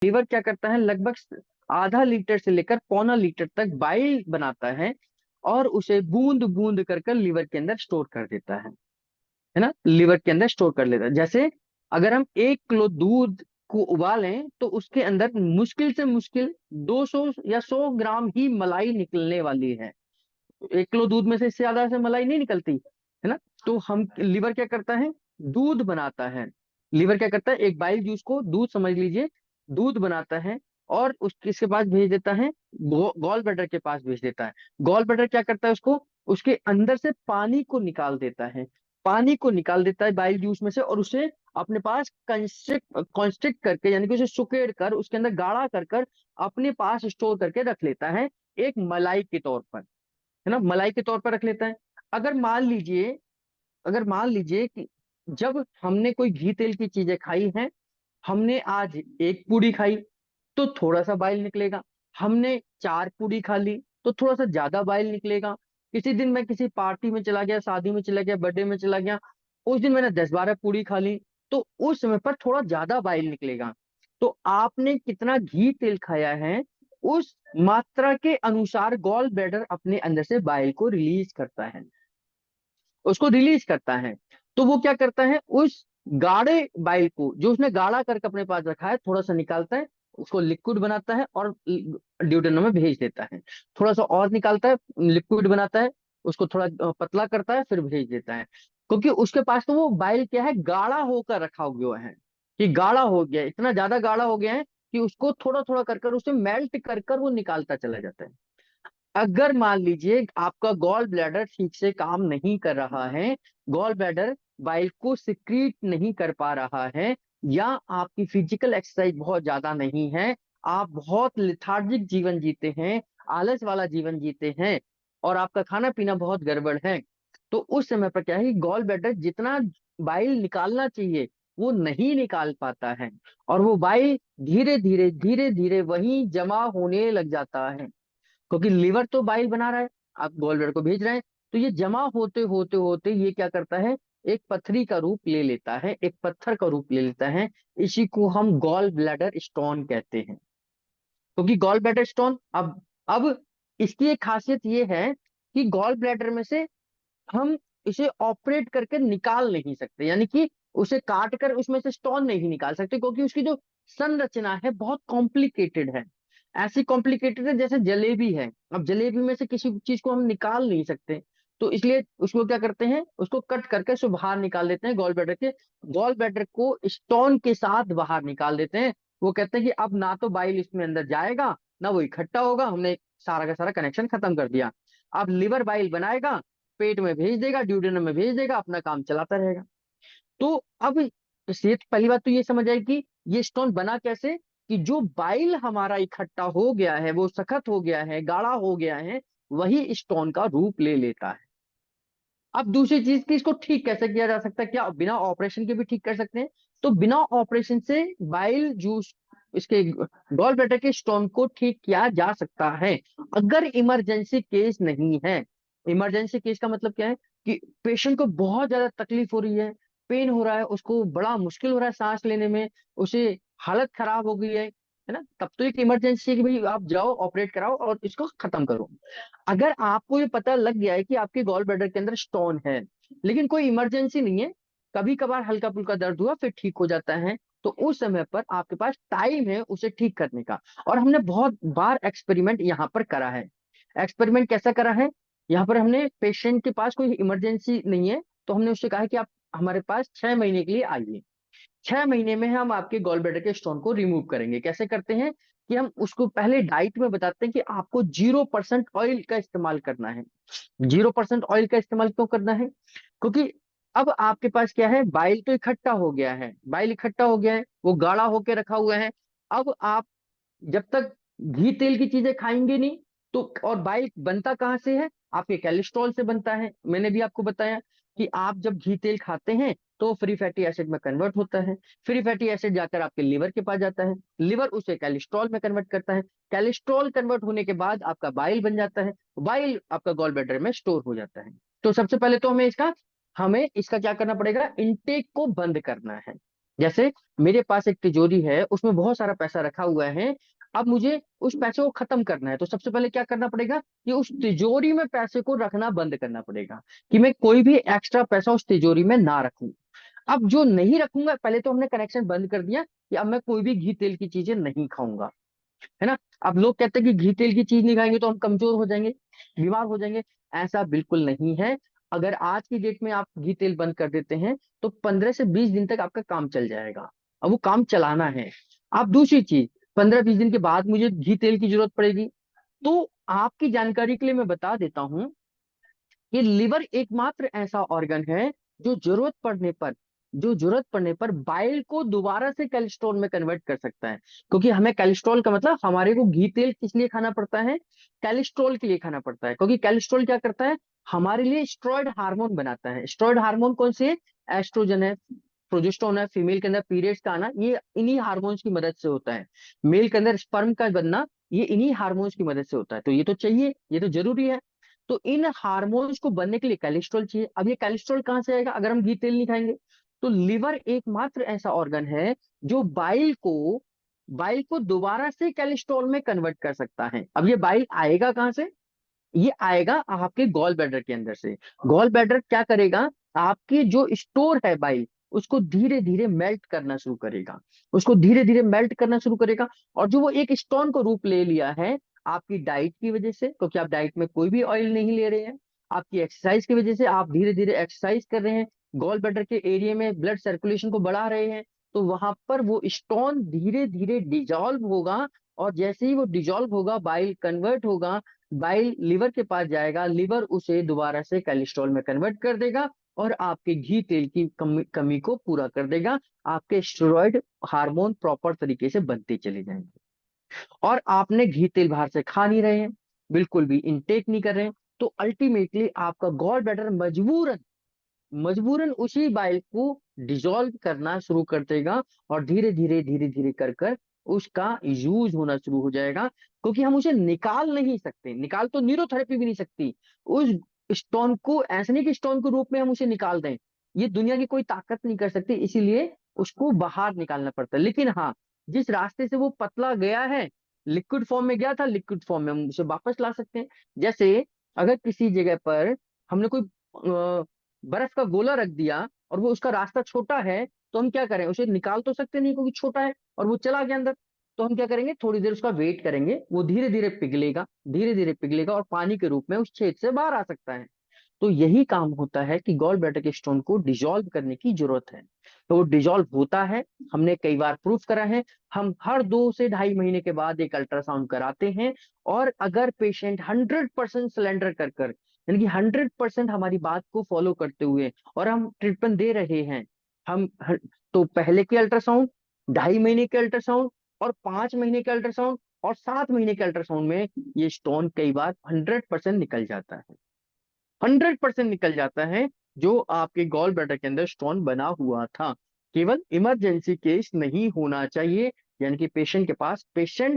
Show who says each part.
Speaker 1: Liver क्या करता है, लगभग आधा लीटर से लेकर पौना लीटर तक बाइल बनाता है और उसे बूंद बूंद कर कर लीवर के अंदर स्टोर कर देता है ना, लीवर के अंदर स्टोर कर लेता है। जैसे अगर हम 1 किलो दूध को उबालें तो उसके अंदर मुश्किल से मुश्किल 200 या 100 ग्राम ही मलाई निकलने वाली है। 1 किलो दूध में से इससे ज्यादा से मलाई नहीं निकलती है ना। तो हम लीवर क्या करता है, दूध बनाता है। लीवर क्या करता है, एक बाइल जूस को दूध समझ लीजिए, दूध बनाता है और उसके इसके पास भेज देता है, गॉल ब्लैडर के पास भेज देता है। गॉल ब्लैडर क्या करता है, उसको उसके अंदर से पानी को निकाल देता है। पानी को निकाल देता है बाइल जूस में से और उसे अपने पास कंस्ट्रिक्ट करके, यानी कि उसे सुकेड़ कर उसके अंदर गाढ़ा कर कर अपने पास स्टोर करके रख लेता है, एक मलाई के तौर पर, है ना, मलाई के तौर पर रख लेता है। अगर मान लीजिए अगर मान लीजिए कि जब हमने कोई घी तेल की चीजें खाई हैं, हमने आज एक पूड़ी खाई तो थोड़ा सा बाइल निकलेगा, हमने 4 पूड़ी खा ली तो थोड़ा सा ज्यादा बाइल निकलेगा। किसी दिन मैं किसी पार्टी में चला गया, शादी में चला गया, बर्थडे में चला गया, उस दिन मैंने 10-12 पूड़ी खा ली तो उस समय पर थोड़ा ज्यादा बाइल निकलेगा। तो आपने कितना घी तेल खाया है, उस मात्रा के अनुसार गॉल ब्लैडर अपने अंदर से बाइल को रिलीज करता है, उसको रिलीज करता है। तो वो क्या करता है, उस गाढ़े बाइल को जो उसने गाढ़ा करके अपने पास रखा है थोड़ा सा निकालता है, उसको लिक्विड बनाता है और ड्यूटेनम में भेज देता है। थोड़ा सा और निकालता है, लिक्विड बनाता है, उसको थोड़ा पतला करता है, फिर भेज देता है। क्योंकि उसके पास तो वो बाइल क्या है, गाढ़ा होकर रखा हुआ है, कि गाढ़ा हो गया, इतना ज्यादा गाढ़ा हो गया है कि उसको थोड़ा थोड़ा कर कर उसे मेल्ट कर कर वो निकालता चला जाता है। अगर मान लीजिए आपका गॉल ब्लैडर ठीक से काम नहीं कर रहा है, गॉल ब्लैडर बाइल को सिक्रीट नहीं कर पा रहा है, या आपकी फिजिकल एक्सरसाइज बहुत ज्यादा नहीं है, आप बहुत लिथार्जिक जीवन जीते हैं, आलस वाला जीवन जीते हैं और आपका खाना पीना बहुत गड़बड़ है, तो उस समय पर क्या है, गॉल ब्लैडर जितना बाइल निकालना चाहिए वो नहीं निकाल पाता है और वो बाइल धीरे धीरे वहीं जमा होने लग जाता है। क्योंकि लिवर तो बाइल बना रहा है, आप गॉल ब्लैडर को भेज रहे हैं, तो ये जमा होते होते होते ये क्या करता है, एक पथरी का रूप ले लेता है, एक पत्थर का रूप ले लेता है। इसी को हम गॉल ब्लैडर स्टोन कहते हैं। क्योंकि गॉल ब्लैडर स्टोन, अब इसकी एक खासियत ये है कि गॉल ब्लैडर में से हम इसे ऑपरेट करके निकाल नहीं सकते, यानी कि उसे काट कर उसमें से स्टोन नहीं निकाल सकते, क्योंकि उसकी जो संरचना है बहुत कॉम्प्लिकेटेड है। ऐसी कॉम्प्लिकेटेड है जैसे जलेबी है, अब जलेबी में से किसी चीज को हम निकाल नहीं सकते, तो इसलिए उसको क्या करते हैं, उसको कट करके उसको बाहर निकाल देते हैं, गॉल ब्लैडर के, गॉल ब्लैडर को स्टोन के साथ बाहर निकाल देते हैं। वो कहते हैं कि अब ना तो बाइल इसमें अंदर जाएगा, ना वो इकट्ठा होगा, हमने सारा का सारा कनेक्शन खत्म कर दिया। अब लिवर बाइल बनाएगा, पेट में भेज देगा, ड्यूडेनम में भेज देगा, अपना काम चलाता रहेगा। तो अब ये पहली बात तो ये समझ आए कि ये स्टोन बना कैसे, कि जो बाइल हमारा इकट्ठा हो गया है, वो सखत हो गया है, गाढ़ा हो गया है, वही स्टोन का रूप ले लेता है। अब दूसरी चीज कि इसको ठीक कैसे किया जा सकता है, क्या बिना ऑपरेशन के भी ठीक कर सकते हैं? तो बिना ऑपरेशन से बाइल जूस, इसके गॉल ब्लैडर के स्टोन को ठीक किया जा सकता है, अगर इमरजेंसी केस नहीं है। इमरजेंसी केस का मतलब क्या है, कि पेशेंट को बहुत ज्यादा तकलीफ हो रही है, पेन हो रहा है, उसको बड़ा मुश्किल हो रहा है सांस लेने में, उसे हालत खराब हो गई है ना, तब तो एक इमरजेंसी है कि भाई आप जाओ, ऑपरेट कराओ और इसको खत्म करो। अगर आपको ये पता लग गया है कि आपके गॉल ब्लैडर के अंदर स्टोन है, लेकिन कोई इमरजेंसी नहीं है, कभी कभार हल्का फुल्का दर्द हुआ फिर ठीक हो जाता है, तो उस समय पर आपके पास टाइम है उसे ठीक करने का। और हमने बहुत बार एक्सपेरिमेंट यहाँ पर करा है। एक्सपेरिमेंट कैसा करा है, यहाँ पर हमने पेशेंट के पास कोई इमरजेंसी नहीं है, तो हमने उससे कहा है कि आप हमारे पास 6 महीने के लिए आइए, 6 महीने में हम आपके गॉल ब्लैडर के स्टोन को रिमूव करेंगे। कैसे करते हैं, कि हम उसको पहले डाइट में बताते हैं कि आपको 0% ऑयल का इस्तेमाल करना है। 0% ऑयल का इस्तेमाल क्यों करना है, क्योंकि अब आपके पास क्या है, बाइल तो इकट्ठा हो गया है, बाइल इकट्ठा हो गया है, वो गाढ़ा होके रखा हुआ है। अब आप जब तक घी तेल की चीजें खाएंगे नहीं, तो और बाइल बनता कहाँ से है, आपके कोलेस्ट्रॉल से बनता है। मैंने भी आपको बताया कि आप जब घी तेल खाते हैं तो फ्री फैटी एसिड में कन्वर्ट होता है, फ्री फैटी एसिड जाकर आपके लिवर के पास जाता है, लिवर उसे कोलेस्ट्रॉल में कन्वर्ट करता है, कोलेस्ट्रॉल कन्वर्ट होने के बाद आपका बाइल बन जाता है, बाइल आपका गॉल ब्लैडर में स्टोर हो जाता है। तो सबसे पहले तो हमें इसका क्या करना पड़ेगा, इनटेक को बंद करना है। जैसे मेरे पास एक तिजोरी है, उसमें बहुत सारा पैसा रखा हुआ है। अब मुझे उस पैसे को खत्म करना है, तो सबसे पहले क्या करना पड़ेगा कि उस तिजोरी में पैसे को रखना बंद करना पड़ेगा, कि मैं कोई भी एक्स्ट्रा पैसा उस तिजोरी में ना रखूं। अब जो नहीं रखूंगा, पहले तो हमने कनेक्शन बंद कर दिया कि अब मैं कोई भी घी तेल की चीजें नहीं खाऊंगा, है ना। अब लोग कहते हैं कि घी तेल की चीज नहीं खाएंगे तो हम कमजोर हो जाएंगे, बीमार हो जाएंगे। ऐसा बिल्कुल नहीं है। अगर आज की डेट में आप घी तेल बंद कर देते हैं तो 15 से 20 दिन तक आपका काम चल जाएगा। अब वो काम चलाना है। अब दूसरी चीज, 15 20 दिन के बाद मुझे घी तेल की जरूरत पड़ेगी, तो आपकी जानकारी के लिए मैं बता देता हूँ कि लिवर एकमात्र ऐसा ऑर्गन है जो जरूरत पड़ने पर बाइल को दोबारा से कोलेस्ट्रॉल में कन्वर्ट कर सकता है। क्योंकि हमें कोलेस्ट्रॉल का मतलब, हमारे को घी तेल किस लिए खाना पड़ता है? कोलेस्ट्रॉल के लिए खाना पड़ता है। क्योंकि कोलेस्ट्रॉल क्या करता है? हमारे लिए स्टेरॉयड हार्मोन बनाता है। स्टेरॉयड हार्मोन कौन से है? एस्ट्रोजन है, प्रोजेस्टेरोन है। फीमेल के अंदर पीरियड्स का आना, ये इन्हीं हार्मोन्स की मदद से होता है। मेल के अंदर स्पर्म का बनना, ये इन्हीं हार्मोन्स की मदद से होता है। तो ये तो चाहिए, ये तो जरूरी है। तो इन हार्मोन्स को बनने के लिए कोलेस्ट्रॉल चाहिए। अब ये कोलेस्ट्रॉल कहाँ से आएगा अगर हम घी तेल नहीं खाएंगे? तो लिवर एकमात्र ऐसा ऑर्गन है जो बाइल को दोबारा से कोलेस्ट्रॉल में कन्वर्ट कर सकता है। अब ये बाइल आएगा कहाँ से? ये आएगा आपके गॉल ब्लैडर के अंदर से। गॉल ब्लैडर क्या करेगा? आपकी जो स्टोर है बाइल, उसको धीरे धीरे मेल्ट करना शुरू करेगा, उसको धीरे धीरे मेल्ट करना शुरू करेगा। और जो वो एक स्टोन को रूप ले लिया है आपकी डाइट की वजह से, क्योंकि आप डाइट में कोई भी ऑयल नहीं ले रहे हैं, आपकी एक्सरसाइज की वजह से, आप धीरे धीरे एक्सरसाइज कर रहे हैं, गॉल ब्लैडर के एरिया में ब्लड सर्कुलेशन को बढ़ा रहे हैं, तो वहां पर वो स्टोन धीरे धीरे डिजॉल्व होगा। और जैसे ही वो डिजॉल्व होगा, बाइल कन्वर्ट होगा, बाइल लिवर के पास जाएगा, लिवर उसे दोबारा से कोलेस्ट्रॉल में कन्वर्ट कर देगा और आपके घी तेल की कमी को पूरा कर देगा। आपके स्टेरॉइड हार्मोन प्रॉपर तरीके से बनते चले जाएंगे। और आपने घी तेल बाहर से खा नहीं रहे हैं, बिल्कुल भी इनटेक नहीं कर रहे हैं, तो अल्टीमेटली आपका गॉल ब्लैडर मजबूरन मजबूरन उसी बाइल को डिसॉल्व करना शुरू कर देगा। और धीरे धीरे कर कर उसका यूज होना शुरू हो जाएगा। क्योंकि हम उसे निकाल नहीं सकते, निकाल तो न्यूरोथेरेपी भी नहीं सकती उस स्टोन को। ऐसे नहीं कि स्टोन के रूप में हम उसे निकाल दें, ये दुनिया की कोई ताकत नहीं कर सकती, इसीलिए उसको बाहर निकालना पड़ता है। लेकिन हाँ, जिस रास्ते से वो पतला गया है, लिक्विड फॉर्म में गया था, लिक्विड फॉर्म में हम उसे वापस ला सकते हैं। जैसे अगर किसी जगह पर हमने कोई बर्फ का गोला रख दिया और वो उसका रास्ता छोटा है, तो हम क्या करें? उसे निकाल तो सकते नहीं क्योंकि छोटा है और वो चला गया अंदर। तो हम क्या करेंगे? थोड़ी देर उसका वेट करेंगे, वो धीरे धीरे पिघलेगा और पानी के रूप में उस छेद से बाहर आ सकता है। तो यही काम होता है कि गॉल ब्लैडर के स्टोन को डिसॉल्व करने की जरूरत है। तो वो डिसॉल्व होता है, हमने कई बार प्रूफ करा है। हम हर 2 से ढाई महीने के बाद एक अल्ट्रासाउंड कराते हैं। और अगर पेशेंट 100% सिलेंडर कर कर, यानी कि 100% हमारी बात को फॉलो करते हुए और हम ट्रीटमेंट दे रहे हैं, तो पहले के अल्ट्रासाउंड, 2.5 महीने के अल्ट्रासाउंड और 5 महीने के अल्ट्रासाउंड और 7 महीने के अल्ट्रासाउंड में ये स्टोन कई बार 100% निकल जाता है। 100% निकल जाता है जो आपके गॉल ब्लैडर के अंदर स्टोन बना हुआ था। केवल इमरजेंसी केस नहीं होना चाहिए, यानी कि पेशेंट के पास पेशेंट